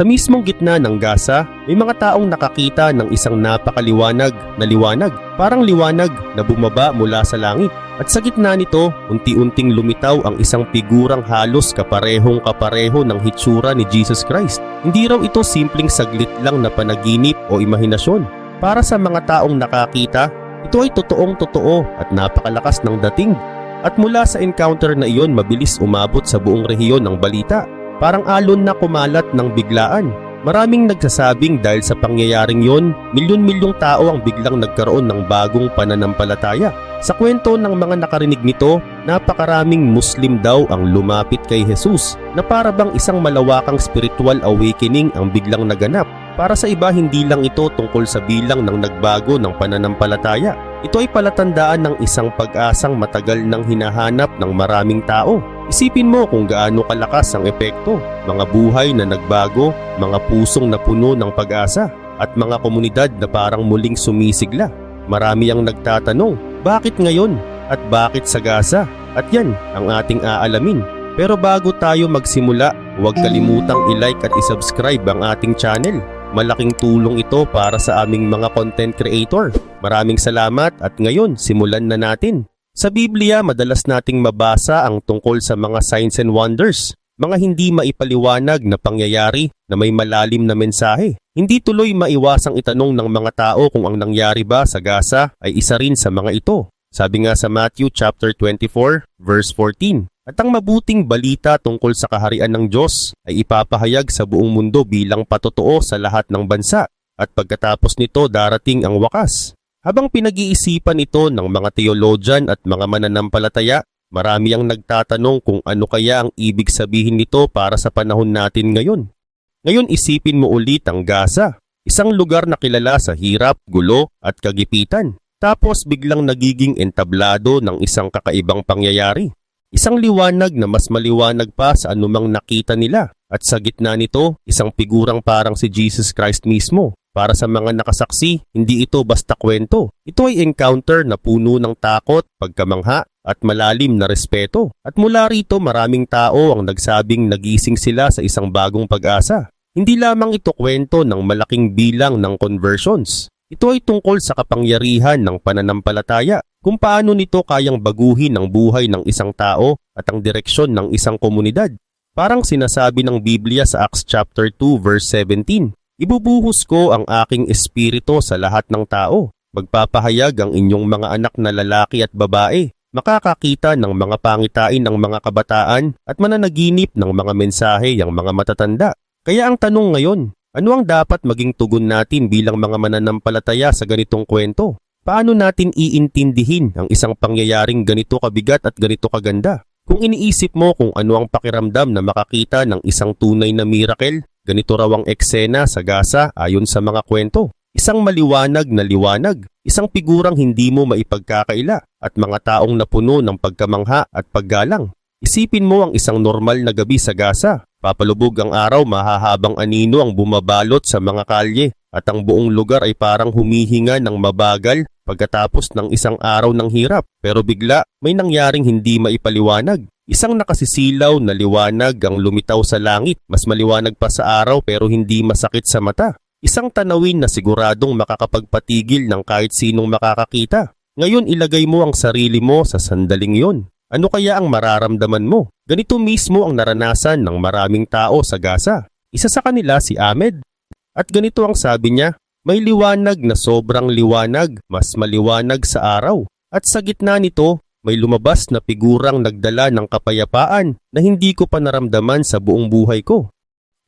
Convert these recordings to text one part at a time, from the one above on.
Sa mismong gitna ng Gaza, may mga taong nakakita ng isang napakaliwanag na liwanag, parang liwanag na bumaba mula sa langit. At sa gitna nito, unti-unting lumitaw ang isang figurang halos kaparehong-kapareho ng hitsura ni Jesus Christ. Hindi raw ito simpleng saglit lang na panaginip o imahinasyon. Para sa mga taong nakakita, ito ay totoong-totoo at napakalakas ng dating. At mula sa encounter na iyon, mabilis umabot sa buong rehiyon ng balita. Parang alon na kumalat ng biglaan. Maraming nagsasabing dahil sa pangyayaring yon, milyon-milyong tao ang biglang nagkaroon ng bagong pananampalataya. Sa kwento ng mga nakarinig nito, napakaraming Muslim daw ang lumapit kay Jesus na para bang isang malawakang spiritual awakening ang biglang naganap. Para sa iba, hindi lang ito tungkol sa bilang ng nagbago ng pananampalataya. Ito ay palatandaan ng isang pag-asang matagal nang hinahanap ng maraming tao. Isipin mo kung gaano kalakas ang epekto, mga buhay na nagbago, mga pusong napuno ng pag-asa, at mga komunidad na parang muling sumisigla. Marami ang nagtatanong, bakit ngayon? At bakit sa Gaza? At yan ang ating aalamin. Pero bago tayo magsimula, huwag kalimutang i-like at i-subscribe ang ating channel. Malaking tulong ito para sa aming mga content creator. Maraming salamat at ngayon simulan na natin. Sa Biblia, madalas nating mabasa ang tungkol sa mga signs and wonders, mga hindi maipaliwanag na pangyayari na may malalim na mensahe. Hindi tuloy maiwasang itanong ng mga tao kung ang nangyari ba sa Gaza ay isa rin sa mga ito. Sabi nga sa Matthew chapter 24 verse 14, at ang mabuting balita tungkol sa kaharian ng Diyos ay ipapahayag sa buong mundo bilang patotoo sa lahat ng bansa, at pagkatapos nito darating ang wakas. Habang pinag-iisipan ito ng mga teologian at mga mananampalataya, marami ang nagtatanong kung ano kaya ang ibig sabihin nito para sa panahon natin ngayon. Ngayon isipin mo ulit ang Gaza, isang lugar na kilala sa hirap, gulo at kagipitan. Tapos biglang nagiging entablado ng isang kakaibang pangyayari. Isang liwanag na mas maliwanag pa sa anumang nakita nila. At sa gitna nito, isang figurang parang si Jesus Christ mismo. Para sa mga nakasaksi, hindi ito basta kwento. Ito ay encounter na puno ng takot, pagkamangha, at malalim na respeto. At mula rito maraming tao ang nagsabing nagising sila sa isang bagong pag-asa. Hindi lamang ito kwento ng malaking bilang ng conversions. Ito ay tungkol sa kapangyarihan ng pananampalataya, kung paano nito kayang baguhin ang buhay ng isang tao at ang direksyon ng isang komunidad. Parang sinasabi ng Biblia sa Acts chapter 2 verse 17, ibubuhos ko ang aking espiritu sa lahat ng tao. Magpapahayag ang inyong mga anak na lalaki at babae. Makakakita ng mga pangitain ng mga kabataan at mananaginip ng mga mensahe ang mga matatanda. Kaya ang tanong ngayon, ano ang dapat maging tugon natin bilang mga mananampalataya sa ganitong kwento? Paano natin iintindihin ang isang pangyayaring ganito kabigat at ganito kaganda? Kung iniisip mo kung ano ang pakiramdam na makakita ng isang tunay na miracle, ganito raw ang eksena sa Gaza ayon sa mga kwento. Isang maliwanag na liwanag, isang figurang hindi mo maipagkakaila, at mga taong napuno ng pagkamangha at paggalang. Isipin mo ang isang normal na gabi sa Gaza. Papalubog ang araw, mahahabang anino ang bumabalot sa mga kalye, at ang buong lugar ay parang humihinga ng mabagal pagkatapos ng isang araw ng hirap. Pero bigla, may nangyaring hindi maipaliwanag. Isang nakasisilaw na liwanag ang lumitaw sa langit, mas maliwanag pa sa araw pero hindi masakit sa mata. Isang tanawin na siguradong makakapagpatigil ng kahit sinong makakakita. Ngayon ilagay mo ang sarili mo sa sandaling yon. Ano kaya ang mararamdaman mo? Ganito mismo ang naranasan ng maraming tao sa Gaza. Isa sa kanila si Ahmed. At ganito ang sabi niya, may liwanag na sobrang liwanag, mas maliwanag sa araw. At sa gitna nito, may lumabas na figurang nagdala ng kapayapaan na hindi ko pa naramdaman sa buong buhay ko.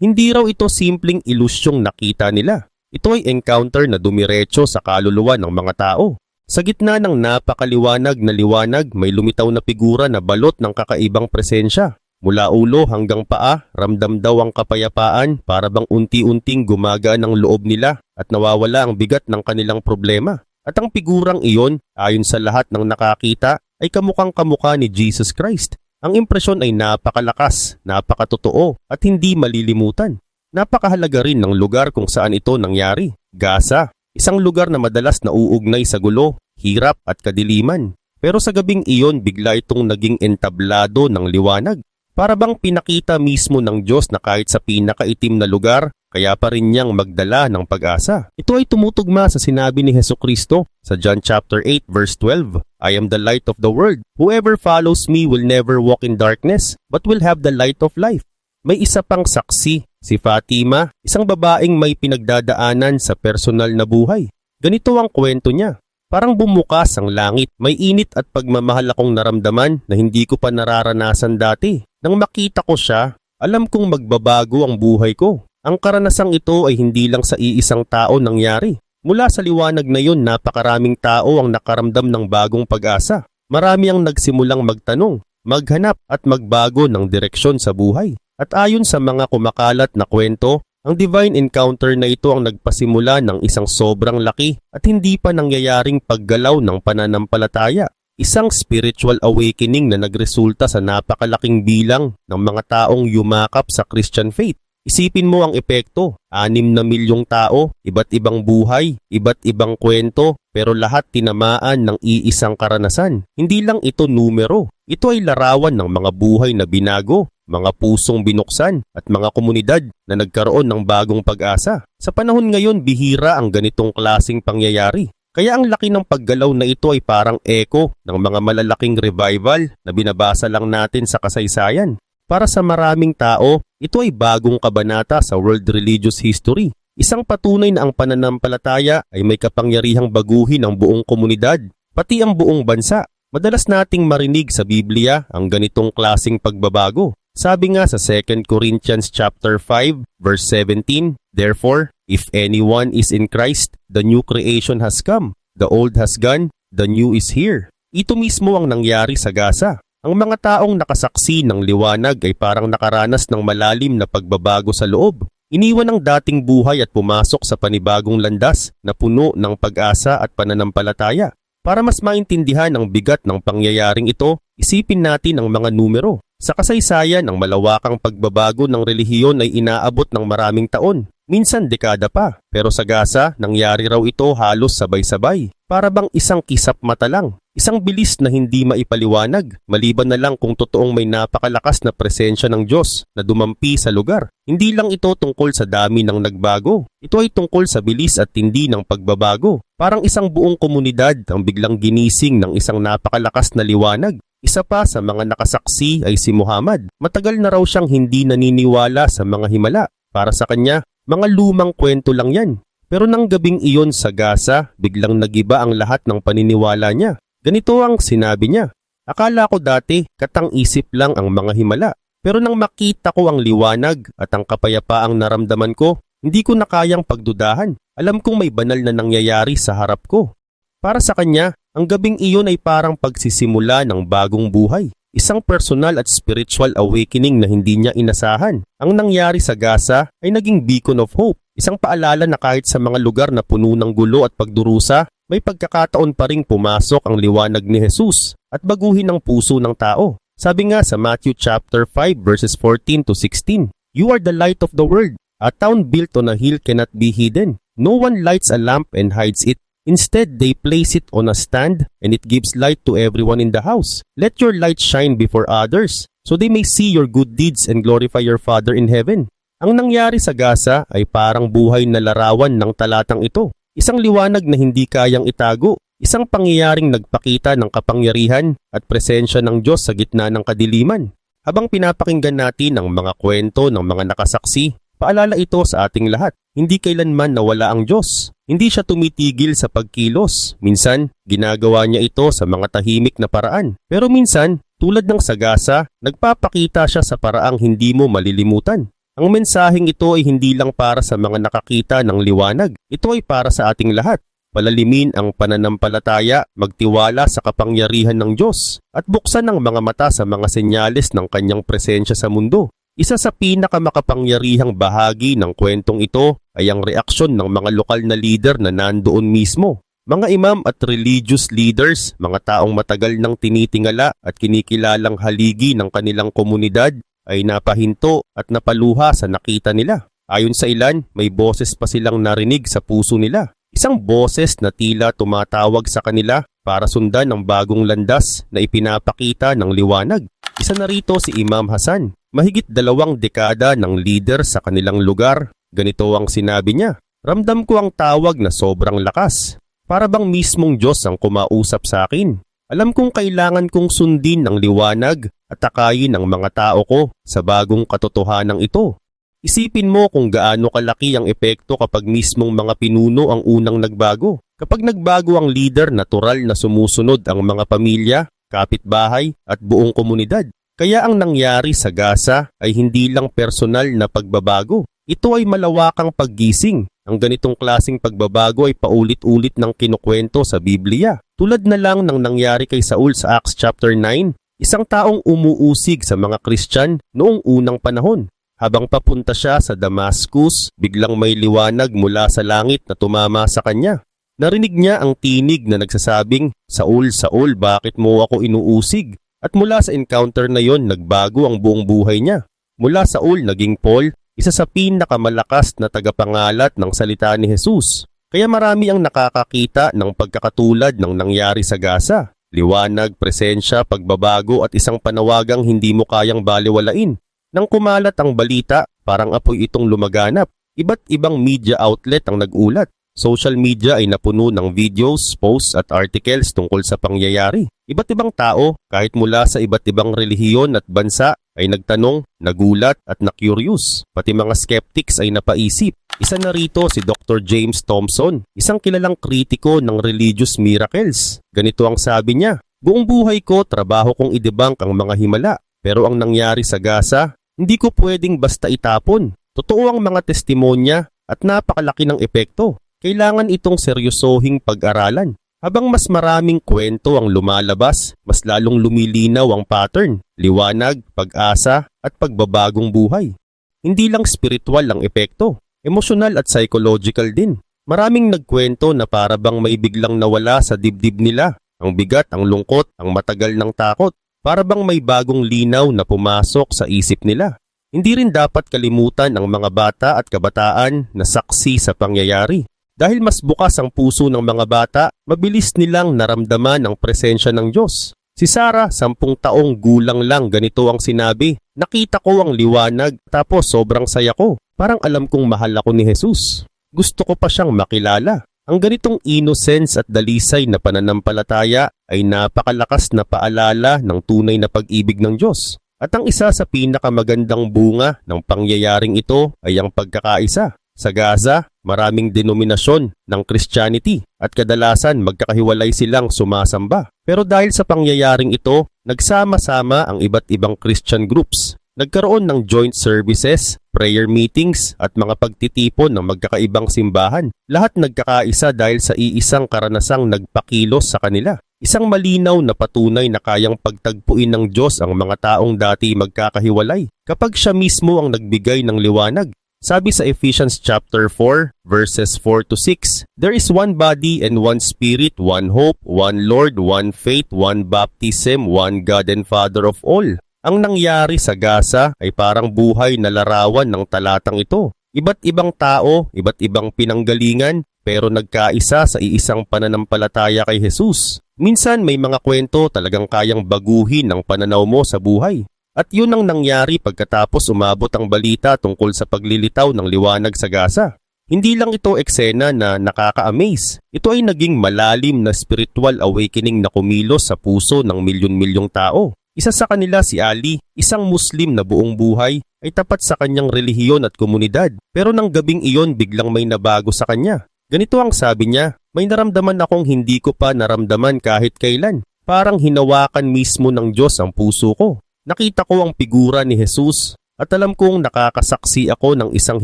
Hindi raw ito simpleng ilusyong nakita nila. Ito ay encounter na dumiretso sa kaluluwa ng mga tao. Sa gitna ng napakaliwanag na liwanag, may lumitaw na figura na balot ng kakaibang presensya. Mula ulo hanggang paa, ramdam daw ang kapayapaan para bang unti-unting gumagaan ang loob nila at nawawala ang bigat ng kanilang problema. At ang figurang iyon, ayon sa lahat ng nakakita, ay kamukhang-kamukha ni Jesus Christ. Ang impresyon ay napakalakas, napakatotoo at hindi malilimutan. Napakahalaga rin ng lugar kung saan ito nangyari, Gaza. Isang lugar na madalas nauugnay sa gulo, hirap at kadiliman. Pero sa gabing iyon bigla itong naging entablado ng liwanag. Para bang pinakita mismo ng Diyos na kahit sa pinakaitim na lugar, kaya pa rin niyang magdala ng pag-asa. Ito ay tumutugma sa sinabi ni Hesukristo sa John chapter 8 verse 12. I am the light of the world. Whoever follows me will never walk in darkness, but will have the light of life. May isa pang saksi, si Fatima, isang babaeng may pinagdadaanan sa personal na buhay. Ganito ang kwento niya. Parang bumukas ang langit, may init at pagmamahal akong naramdaman na hindi ko pa nararanasan dati. Nang makita ko siya, alam kong magbabago ang buhay ko. Ang karanasang ito ay hindi lang sa iisang tao nangyari. Mula sa liwanag na yun, napakaraming tao ang nakaramdam ng bagong pag-asa. Marami ang nagsimulang magtanong, maghanap at magbago ng direksyon sa buhay. At ayon sa mga kumakalat na kwento, ang divine encounter na ito ang nagpasimula ng isang sobrang laki at hindi pa nangyayaring paggalaw ng pananampalataya. Isang spiritual awakening na nagresulta sa napakalaking bilang ng mga taong yumakap sa Christian faith. Isipin mo ang epekto, 6 na milyong tao, iba't ibang buhay, iba't ibang kwento, pero lahat tinamaan ng iisang karanasan. Hindi lang ito numero, ito ay larawan ng mga buhay na binago, mga pusong binuksan at mga komunidad na nagkaroon ng bagong pag-asa. Sa panahon ngayon, bihira ang ganitong klasing pangyayari. Kaya ang laki ng paggalaw na ito ay parang echo ng mga malalaking revival na binabasa lang natin sa kasaysayan. Para sa maraming tao, ito ay bagong kabanata sa world religious history. Isang patunay na ang pananampalataya ay may kapangyarihang baguhin ang buong komunidad, pati ang buong bansa. Madalas nating marinig sa Biblia ang ganitong klasing pagbabago. Sabi nga sa 2 Corinthians chapter 5 verse 17, Therefore, if anyone is in Christ, the new creation has come. The old has gone, the new is here. Ito mismo ang nangyari sa Gaza. Ang mga taong nakasaksi ng liwanag ay parang nakaranas ng malalim na pagbabago sa loob. Iniwan ang dating buhay at pumasok sa panibagong landas na puno ng pag-asa at pananampalataya. Para mas maintindihan ang bigat ng pangyayaring ito, isipin natin ang mga numero. Sa kasaysayan, ang malawakang pagbabago ng relihiyon ay inaabot ng maraming taon, minsan dekada pa. Pero sa Gaza, nangyari raw ito halos sabay-sabay. Para bang isang kisap mata lang. Isang bilis na hindi maipaliwanag, maliban na lang kung totoong may napakalakas na presensya ng Diyos na dumampi sa lugar. Hindi lang ito tungkol sa dami ng nagbago. Ito ay tungkol sa bilis at tindi ng pagbabago. Parang isang buong komunidad ang biglang ginising ng isang napakalakas na liwanag. Isa pa sa mga nakasaksi ay si Muhammad. Matagal na raw siyang hindi naniniwala sa mga himala. Para sa kanya, mga lumang kwento lang yan. Pero nang gabing iyon sa Gaza, biglang nagiba ang lahat ng paniniwala niya. Ganito ang sinabi niya, akala ko dati katang-isip lang ang mga himala, pero nang makita ko ang liwanag at ang kapayapaang naramdaman ko, hindi ko na kayang pagdudahan. Alam kong may banal na nangyayari sa harap ko. Para sa kanya, ang gabing iyon ay parang pagsisimula ng bagong buhay. Isang personal at spiritual awakening na hindi niya inasahan. Ang nangyari sa Gaza ay naging beacon of hope. Isang paalala na kahit sa mga lugar na puno ng gulo at pagdurusa, may pagkakataon pa ring pumasok ang liwanag ni Jesus at baguhin ang puso ng tao. Sabi nga sa Matthew chapter 5 verses 14 to 16, You are the light of the world. A town built on a hill cannot be hidden. No one lights a lamp and hides it. Instead, they place it on a stand and it gives light to everyone in the house. Let your light shine before others so they may see your good deeds and glorify your Father in heaven. Ang nangyari sa Gaza ay parang buhay na larawan ng talatang ito. Isang liwanag na hindi kayang itago. Isang pangyayaring nagpakita ng kapangyarihan at presensya ng Diyos sa gitna ng kadiliman. Habang pinapakinggan natin ang mga kwento ng mga nakasaksi, paalala ito sa ating lahat. Hindi kailanman nawala ang Diyos. Hindi siya tumitigil sa pagkilos. Minsan, ginagawa niya ito sa mga tahimik na paraan. Pero minsan, tulad ng sa Gaza, nagpapakita siya sa paraang hindi mo malilimutan. Ang mensaheng ito ay hindi lang para sa mga nakakita ng liwanag. Ito ay para sa ating lahat. Palalimin ang pananampalataya, magtiwala sa kapangyarihan ng Diyos, at buksan ang mga mata sa mga senyales ng kanyang presensya sa mundo. Isa sa pinakamakapangyarihang bahagi ng kwentong ito ay ang reaksyon ng mga lokal na leader na nandoon mismo. Mga imam at religious leaders, mga taong matagal nang tinitingala at kinikilalang haligi ng kanilang komunidad, ay napahinto at napaluha sa nakita nila. Ayon sa ilan, may boses pa silang narinig sa puso nila. Isang boses na tila tumatawag sa kanila para sundan ang bagong landas na ipinapakita ng liwanag. Isa na rito si Imam Hassan. Mahigit 2 dekada ng leader sa kanilang lugar, Ganito ang sinabi niya, "Ramdam ko ang tawag na sobrang lakas. Para bang mismong Diyos ang kumausap sa akin. Alam kong kailangan kong sundin ang liwanag at takayin ang mga tao ko sa bagong katotohanang ito." Isipin mo kung gaano kalaki ang epekto kapag mismong mga pinuno ang unang nagbago. Kapag nagbago ang leader, natural na sumusunod ang mga pamilya, kapitbahay at buong komunidad. Kaya ang nangyari sa Gaza ay hindi lang personal na pagbabago. Ito ay malawakang paggising. Ang ganitong klasing pagbabago ay paulit-ulit ng kinukwento sa Biblia. Tulad na lang ng nangyari kay Saul sa Acts chapter 9, isang taong umuusig sa mga Kristyan noong unang panahon. Habang papunta siya sa Damascus, biglang may liwanag mula sa langit na tumama sa kanya. Narinig niya ang tinig na nagsasabing, "Saul, Saul, bakit mo ako inuusig?" At mula sa encounter na yon, nagbago ang buong buhay niya. Mula Saul naging Paul, isa sa pinakamalakas na tagapangalat ng salita ni Jesus. Kaya marami ang nakakakita ng pagkakatulad ng nangyari sa Gaza. Liwanag, presensya, pagbabago at isang panawagang hindi mo kayang baliwalain. Nang kumalat ang balita, parang apoy itong lumaganap. Iba't ibang media outlet ang nagulat. Social media ay napuno ng videos, posts at articles tungkol sa pangyayari. Iba't ibang tao, kahit mula sa iba't ibang relihiyon at bansa, ay nagtanong, nagulat at na-curious. Pati mga skeptics ay napaisip. Isa na rito si Dr. James Thompson, isang kilalang kritiko ng religious miracles. Ganito ang sabi niya, "Buong buhay ko, trabaho kong i-debunk ang mga himala. Pero ang nangyari sa Gaza, hindi ko pwedeng basta itapon. Totoo ang mga testimonya at napakalaki ng epekto. Kailangan itong seryosohing pag-aralan." Habang mas maraming kwento ang lumalabas, mas lalong lumilinaw ang pattern, liwanag, pag-asa at pagbabagong buhay. Hindi lang spiritual ang epekto, emosyonal at psychological din. Maraming nagkwento na para bang may biglang nawala sa dibdib nila. Ang bigat, ang lungkot, ang matagal ng takot. Para bang may bagong linaw na pumasok sa isip nila. Hindi rin dapat kalimutan ang mga bata at kabataan na saksi sa pangyayari. Dahil mas bukas ang puso ng mga bata, mabilis nilang naramdaman ang presensya ng Diyos. Si Sarah, 10 taong gulang lang, ganito ang sinabi, "Nakita ko ang liwanag tapos sobrang saya ko. Parang alam kong mahal ako ni Jesus. Gusto ko pa siyang makilala." Ang ganitong innocence at dalisay na pananampalataya ay napakalakas na paalala ng tunay na pag-ibig ng Diyos. At ang isa sa pinakamagandang bunga ng pangyayaring ito ay ang pagkakaisa. Sa Gaza, maraming denominasyon ng Christianity at kadalasan magkakahiwalay silang sumasamba. Pero dahil sa pangyayaring ito, nagsama-sama ang iba't ibang Christian groups. Nagkaroon ng joint services, prayer meetings at mga pagtitipon ng magkakaibang simbahan. Lahat nagkakaisa dahil sa iisang karanasang nagpakilos sa kanila. Isang malinaw na patunay na kayang pagtagpuin ng Diyos ang mga taong dati magkakahiwalay kapag siya mismo ang nagbigay ng liwanag. Sabi sa Ephesians chapter 4, verses 4 to 6, "There is one body and one spirit, one hope, one Lord, one faith, one baptism, one God and Father of all." Ang nangyari sa Gaza ay parang buhay na larawan ng talatang ito. Iba't ibang tao, iba't ibang pinanggalingan, pero nagkaisa sa iisang pananampalataya kay Jesus. Minsan may mga kwento talagang kayang baguhin ang pananaw mo sa buhay. At yun ang nangyari pagkatapos umabot ang balita tungkol sa paglilitaw ng liwanag sa Gaza. Hindi lang ito eksena na nakaka-amaze. Ito ay naging malalim na spiritual awakening na kumilos sa puso ng milyon-milyong tao. Isa sa kanila si Ali, isang Muslim na buong buhay ay tapat sa kanyang relihiyon at komunidad. Pero nang gabing iyon biglang may nabago sa kanya. Ganito ang sabi niya, "May naramdaman akong hindi ko pa naramdaman kahit kailan. Parang hinawakan mismo ng Diyos ang puso ko. Nakita ko ang figura ni Jesus at alam kong nakakasaksi ako ng isang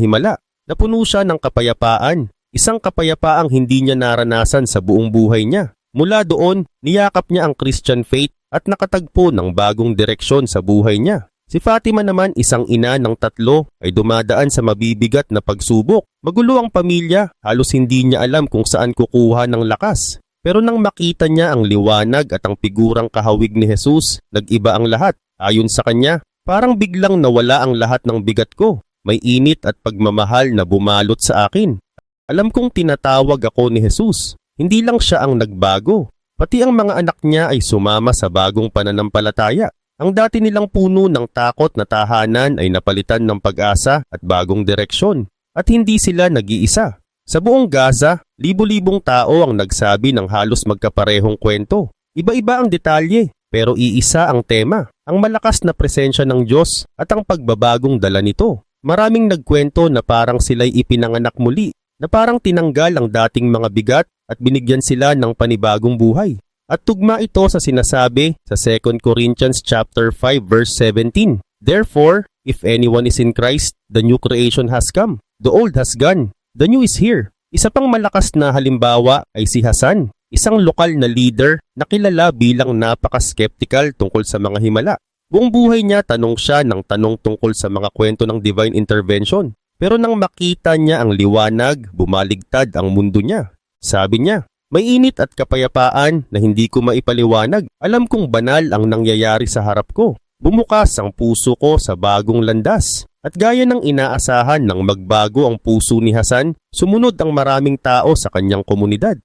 himala. Napuno siya ng kapayapaan, isang kapayapaang hindi niya naranasan sa buong buhay niya. Mula doon, niyakap niya ang Christian faith at nakatagpo ng bagong direksyon sa buhay niya." Si Fatima naman, isang ina ng 3, ay dumadaan sa mabibigat na pagsubok. Magulo ang pamilya, halos hindi niya alam kung saan kukuha ng lakas. Pero nang makita niya ang liwanag at ang figurang kahawig ni Jesus, nag-iba ang lahat. Ayon sa kanya, parang biglang nawala ang lahat ng bigat ko. May init at pagmamahal na bumalot sa akin. Alam kong tinatawag ako ni Jesus. Hindi lang siya ang nagbago. Pati ang mga anak niya ay sumama sa bagong pananampalataya. Ang dati nilang puno ng takot na tahanan ay napalitan ng pag-asa at bagong direksyon. At hindi sila nag-iisa. Sa buong Gaza, libo-libong tao ang nagsabi ng halos magkaparehong kwento. Iba-iba ang detalye, pero iisa ang tema, ang malakas na presensya ng Diyos at ang pagbabagong dala nito. Maraming nagkwento na parang sila'y ipinanganak muli, na parang tinanggal ang dating mga bigat at binigyan sila ng panibagong buhay. At tugma ito sa sinasabi sa 2 Corinthians chapter 5 verse 17. Therefore, if anyone is in Christ, the new creation has come. The old has gone. The new is here. Isa pang malakas na halimbawa ay si Hasan, isang lokal na leader na kilala bilang napaka-skeptical tungkol sa mga himala. Buong buhay niya tanong siya ng tanong tungkol sa mga kwento ng divine intervention. Pero nang makita niya ang liwanag, bumaligtad ang mundo niya. Sabi niya, may init at kapayapaan na hindi ko maipaliwanag. Alam kong banal ang nangyayari sa harap ko. Bumukas ang puso ko sa bagong landas. At gaya ng inaasahan ng magbago ang puso ni Hasan, sumunod ang maraming tao sa kanyang komunidad.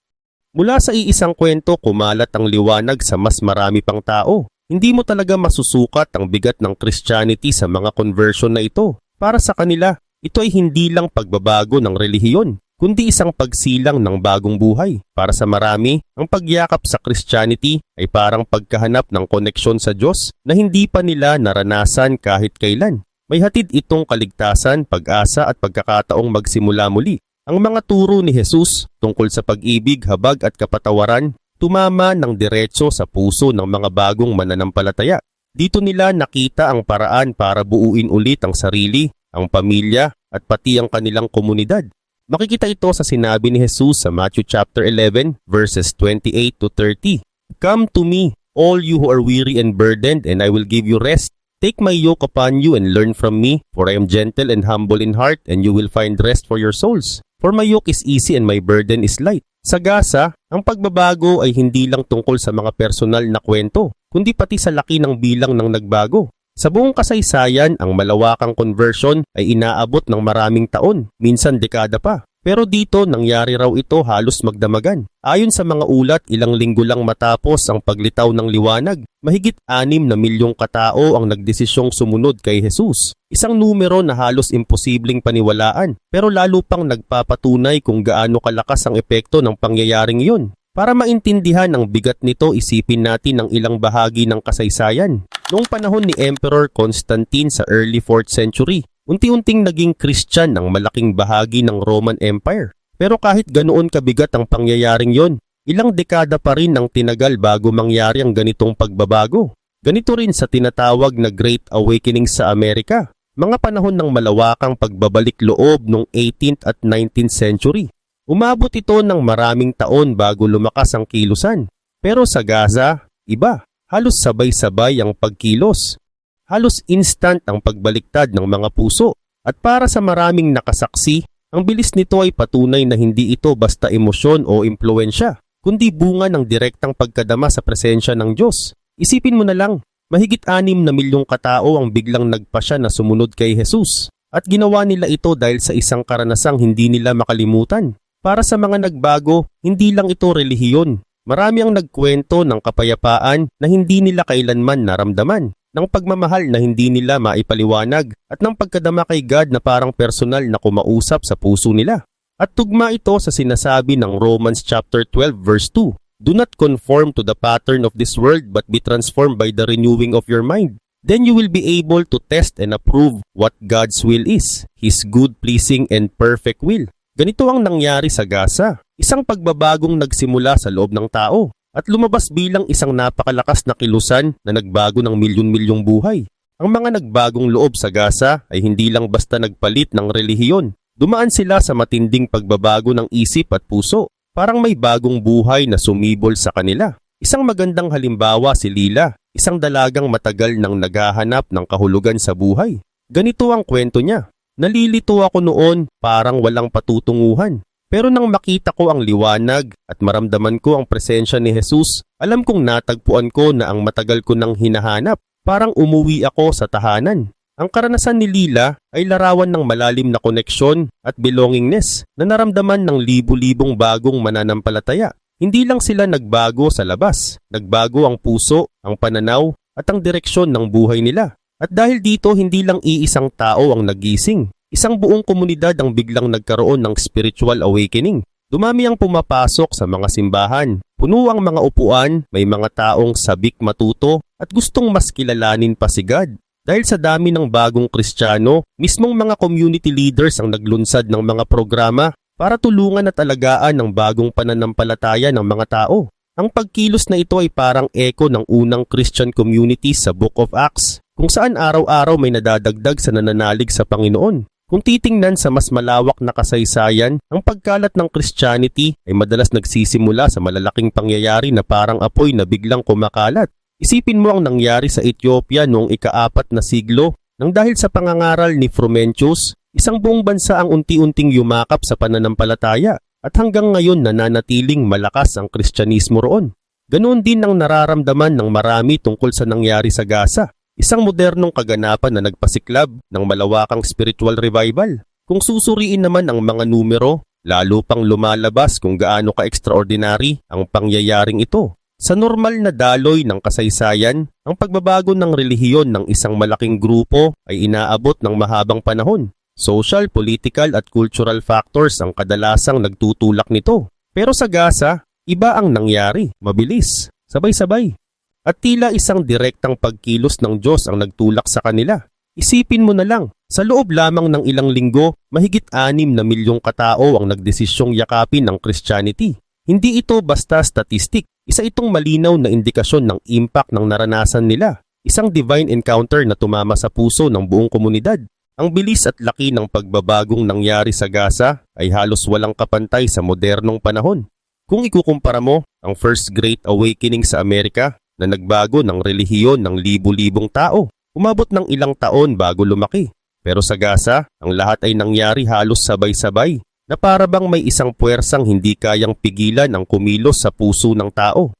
Mula sa iisang kwento, kumalat ang liwanag sa mas marami pang tao. Hindi mo talaga masusukat ang bigat ng Christianity sa mga conversion na ito. Para sa kanila, ito ay hindi lang pagbabago ng relihiyon, kundi isang pagsilang ng bagong buhay. Para sa marami, ang pagyakap sa Christianity ay parang pagkahanap ng koneksyon sa Diyos na hindi pa nila naranasan kahit kailan. May hatid itong kaligtasan, pag-asa at pagkakataong magsimula muli. Ang mga turo ni Jesus tungkol sa pag-ibig, habag at kapatawaran tumama ng diretso sa puso ng mga bagong mananampalataya. Dito nila nakita ang paraan para buuin ulit ang sarili, ang pamilya at pati ang kanilang komunidad. Makikita ito sa sinabi ni Jesus sa Matthew chapter 11 verses 28 to 30. Come to me, all you who are weary and burdened, and I will give you rest. Take my yoke upon you and learn from me, for I am gentle and humble in heart, and you will find rest for your souls. For my yoke is easy and my burden is light. Sa Gaza, ang pagbabago ay hindi lang tungkol sa mga personal na kwento, kundi pati sa laki ng bilang ng nagbago. Sa buong kasaysayan, ang malawakang conversion ay inaabot ng maraming taon, minsan dekada pa. Pero dito, nangyari raw ito halos magdamagan. Ayon sa mga ulat, ilang linggo lang matapos ang paglitaw ng liwanag, mahigit 6 na milyong katao ang nagdesisyong sumunod kay Jesus. Isang numero na halos imposibleng paniwalaan, pero lalo pang nagpapatunay kung gaano kalakas ang epekto ng pangyayaring iyon. Para maintindihan ang bigat nito, isipin natin ang ilang bahagi ng kasaysayan. Noong panahon ni Emperor Constantine sa early 4th century, unti-unting naging Christian ang malaking bahagi ng Roman Empire. Pero kahit ganoon kabigat ang pangyayaring yon, ilang dekada pa rin ang tinagal bago mangyari ang ganitong pagbabago. Ganito rin sa tinatawag na Great Awakening sa Amerika, mga panahon ng malawakang pagbabalik loob noong 18th at 19th century. Umabot ito ng maraming taon bago lumakas ang kilusan. Pero sa Gaza, iba. Halos sabay-sabay ang pagkilos. Halos instant ang pagbaliktad ng mga puso. At para sa maraming nakasaksi, ang bilis nito ay patunay na hindi ito basta emosyon o impluensya, kundi bunga ng direktang pagkadama sa presensya ng Diyos. Isipin mo na lang, mahigit 6 na milyong katao ang biglang nagpasya na sumunod kay Jesus. At ginawa nila ito dahil sa isang karanasang hindi nila makalimutan. Para sa mga nagbago, hindi lang ito relihiyon. Marami ang nagkwento ng kapayapaan na hindi nila kailanman naramdaman, ng pagmamahal na hindi nila maipaliwanag, at ng pagkadama kay God na parang personal na kumausap sa puso nila. At tugma ito sa sinasabi ng Romans chapter 12 verse 2. Do not conform to the pattern of this world, but be transformed by the renewing of your mind. Then you will be able to test and approve what God's will is, His good, pleasing, and perfect will. Ganito ang nangyari sa Gaza, isang pagbabagong nagsimula sa loob ng tao at lumabas bilang isang napakalakas na kilusan na nagbago ng milyon-milyong buhay. Ang mga nagbagong loob sa Gaza ay hindi lang basta nagpalit ng relihiyon. Dumaan sila sa matinding pagbabago ng isip at puso, parang may bagong buhay na sumibol sa kanila. Isang magandang halimbawa si Lila, isang dalagang matagal nang naghahanap ng kahulugan sa buhay. Ganito ang kwento niya. Nalilito ako noon, parang walang patutunguhan. Pero nang makita ko ang liwanag at maramdaman ko ang presensya ni Jesus, alam kong natagpuan ko na ang matagal ko nang hinahanap. Parang umuwi ako sa tahanan. Ang karanasan ni Lila ay larawan ng malalim na koneksyon at belongingness na naramdaman ng libu-libong bagong mananampalataya. Hindi lang sila nagbago sa labas, nagbago ang puso, ang pananaw at ang direksyon ng buhay nila. At dahil dito, hindi lang iisang tao ang nagising. Isang buong komunidad ang biglang nagkaroon ng spiritual awakening. Dumami ang pumapasok sa mga simbahan. Puno ang mga upuan, may mga taong sabik matuto at gustong mas kilalanin pa si God. Dahil sa dami ng bagong Kristiyano, mismong mga community leaders ang naglunsad ng mga programa para tulungan at alagaan ang bagong pananampalataya ng mga tao. Ang pagkilos na ito ay parang echo ng unang Christian community sa Book of Acts, kung saan araw-araw may nadadagdag sa nananalig sa Panginoon. Kung titingnan sa mas malawak na kasaysayan, ang pagkalat ng Christianity ay madalas nagsisimula sa malalaking pangyayari na parang apoy na biglang kumakalat. Isipin mo ang nangyari sa Ethiopia noong ika-4 na siglo nang dahil sa pangangaral ni Frumentius, isang buong bansa ang unti-unting yumakap sa pananampalataya at hanggang ngayon nananatiling malakas ang Kristyanismo roon. Ganoon din ang nararamdaman ng marami tungkol sa nangyari sa Gaza, isang modernong kaganapan na nagpasiklab ng malawakang spiritual revival. Kung susuriin naman ang mga numero, lalo pang lumalabas kung gaano ka-extraordinary ang pangyayaring ito. Sa normal na daloy ng kasaysayan, ang pagbabago ng relihiyon ng isang malaking grupo ay inaabot ng mahabang panahon. Social, political at cultural factors ang kadalasang nagtutulak nito. Pero sa Gaza, iba ang nangyari, mabilis, sabay-sabay. At tila isang direktang pagkilos ng Diyos ang nagtulak sa kanila. Isipin mo na lang, sa loob lamang ng ilang linggo, mahigit 6 na milyong katao ang nagdesisyong yakapin ang Christianity. Hindi ito basta statistik. Isa itong malinaw na indikasyon ng impact ng naranasan nila. Isang divine encounter na tumama sa puso ng buong komunidad. Ang bilis at laki ng pagbabagong nangyari sa Gaza ay halos walang kapantay sa modernong panahon. Kung ikukumpara mo ang First Great Awakening sa Amerika na nagbago ng relihiyon ng libu-libong tao, umabot ng ilang taon bago lumaki. Pero sa Gaza, ang lahat ay nangyari halos sabay-sabay, na para bang may isang puwersang hindi kayang pigilan ang kumilos sa puso ng tao.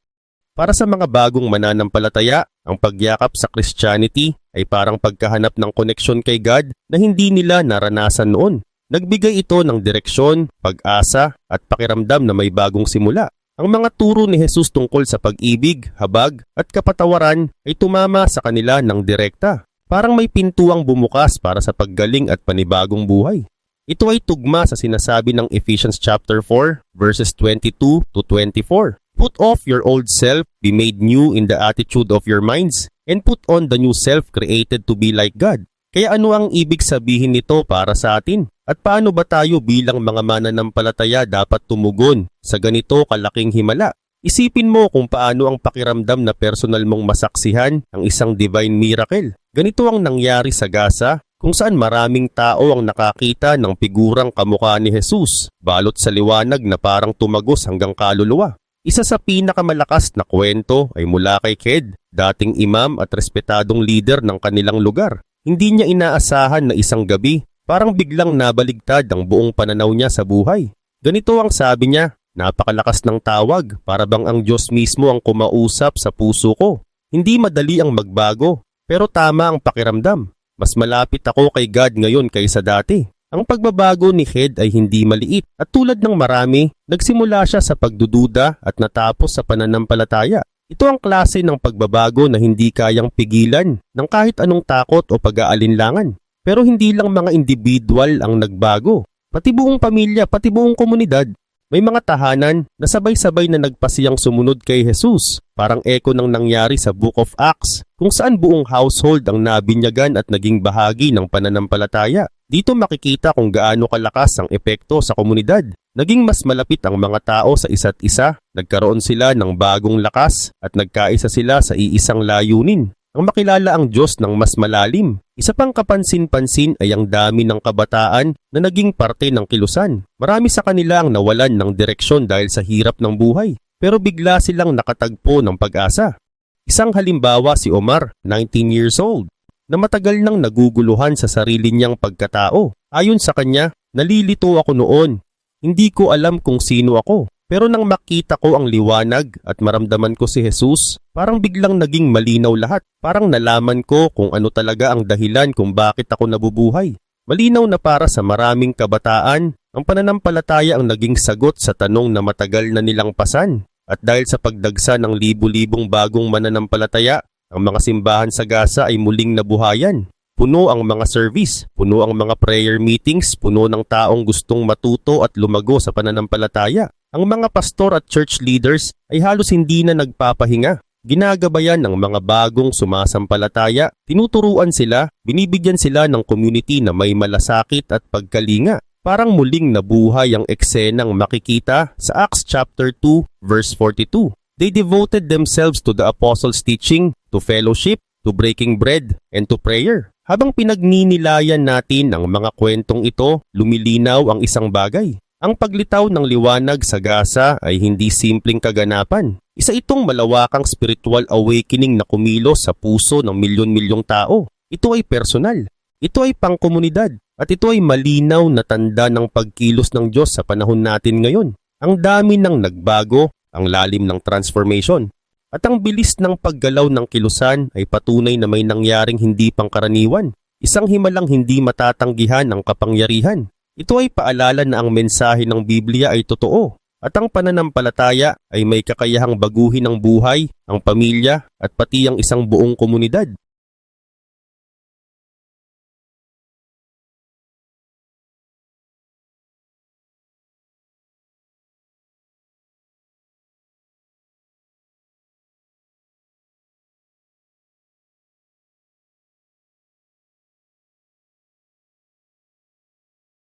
Para sa mga bagong mananampalataya, ang pagyakap sa Christianity ay parang pagkahanap ng koneksyon kay God na hindi nila naranasan noon. Nagbigay ito ng direksyon, pag-asa at pakiramdam na may bagong simula. Ang mga turo ni Jesus tungkol sa pag-ibig, habag at kapatawaran ay tumama sa kanila ng direkta. Parang may pintuang bumukas para sa paggaling at panibagong buhay. Ito ay tugma sa sinasabi ng Ephesians chapter 4 verses 22 to 24. Put off your old self, be made new in the attitude of your minds, and put on the new self created to be like God. Kaya ano ang ibig sabihin nito para sa atin? At paano ba tayo bilang mga mananampalataya dapat tumugon sa ganito kalaking himala? Isipin mo kung paano ang pakiramdam na personal mong masaksihan ang isang divine miracle. Ganito ang nangyari sa Gaza, kung saan maraming tao ang nakakita ng figurang kamukha ni Jesus, balot sa liwanag na parang tumagos hanggang kaluluwa. Isa sa pinakamalakas na kwento ay mula kay Ked, dating imam at respetadong leader ng kanilang lugar. Hindi niya inaasahan na isang gabi, parang biglang nabaligtad ang buong pananaw niya sa buhay. Ganito ang sabi niya, napakalakas ng tawag, para bang ang Diyos mismo ang kumausap sa puso ko. Hindi madali ang magbago, pero tama ang pakiramdam. Mas malapit ako kay God ngayon kaysa dati. Ang pagbabago ni Ked ay hindi maliit at tulad ng marami, nagsimula siya sa pagdududa at natapos sa pananampalataya. Ito ang klase ng pagbabago na hindi kayang pigilan ng kahit anong takot o pag-aalinlangan. Pero hindi lang mga individual ang nagbago, pati buong pamilya, pati buong komunidad. May mga tahanan na sabay-sabay na nagpasiyang sumunod kay Jesus, parang echo ng nangyari sa Book of Acts, kung saan buong household ang nabinyagan at naging bahagi ng pananampalataya. Dito makikita kung gaano kalakas ang epekto sa komunidad. Naging mas malapit ang mga tao sa isa't isa, nagkaroon sila ng bagong lakas at nagkaisa sila sa iisang layunin, ang makilala ang Diyos ng mas malalim. Isa pang kapansin-pansin ay ang dami ng kabataan na naging parte ng kilusan. Marami sa kanila ang nawalan ng direksyon dahil sa hirap ng buhay, pero bigla silang nakatagpo ng pag-asa. Isang halimbawa si Omar, 19 years old, na matagal nang naguguluhan sa sarili niyang pagkatao. Ayon sa kanya, nalilito ako noon. Hindi ko alam kung sino ako. Pero nang makita ko ang liwanag at maramdaman ko si Jesus, parang biglang naging malinaw lahat. Parang nalaman ko kung ano talaga ang dahilan kung bakit ako nabubuhay. Malinaw na para sa maraming kabataan, ang pananampalataya ang naging sagot sa tanong na matagal na nilang pasan. At dahil sa pagdagsa ng libu-libong bagong mananampalataya, ang mga simbahan sa Gaza ay muling nabuhayan. Puno ang mga service, puno ang mga prayer meetings, puno ng taong gustong matuto at lumago sa pananampalataya. Ang mga pastor at church leaders ay halos hindi na nagpapahinga. Ginagabayan ng mga bagong sumasampalataya, tinuturuan sila, binibigyan sila ng community na may malasakit at pagkalinga. Parang muling nabuhay ang eksenang makikita sa Acts chapter 2 verse 42. They devoted themselves to the apostles' teaching, to fellowship, to breaking bread, and to prayer. Habang pinagninilayan natin ang mga kwentong ito, lumilinaw ang isang bagay. Ang paglitaw ng liwanag sa Gaza ay hindi simpleng kaganapan. Isa itong malawakang spiritual awakening na kumilos sa puso ng milyon-milyong tao. Ito ay personal. Ito ay pangkomunidad. At ito ay malinaw na tanda ng pagkilos ng Diyos sa panahon natin ngayon. Ang dami ng nagbago, ang lalim ng transformation, at ang bilis ng paggalaw ng kilusan ay patunay na may nangyaring hindi pangkaraniwan. Isang himalang hindi matatanggihan ang kapangyarihan. Ito ay paalala na ang mensahe ng Biblia ay totoo at ang pananampalataya ay may kakayahang baguhin ang buhay, ang pamilya at pati ang isang buong komunidad.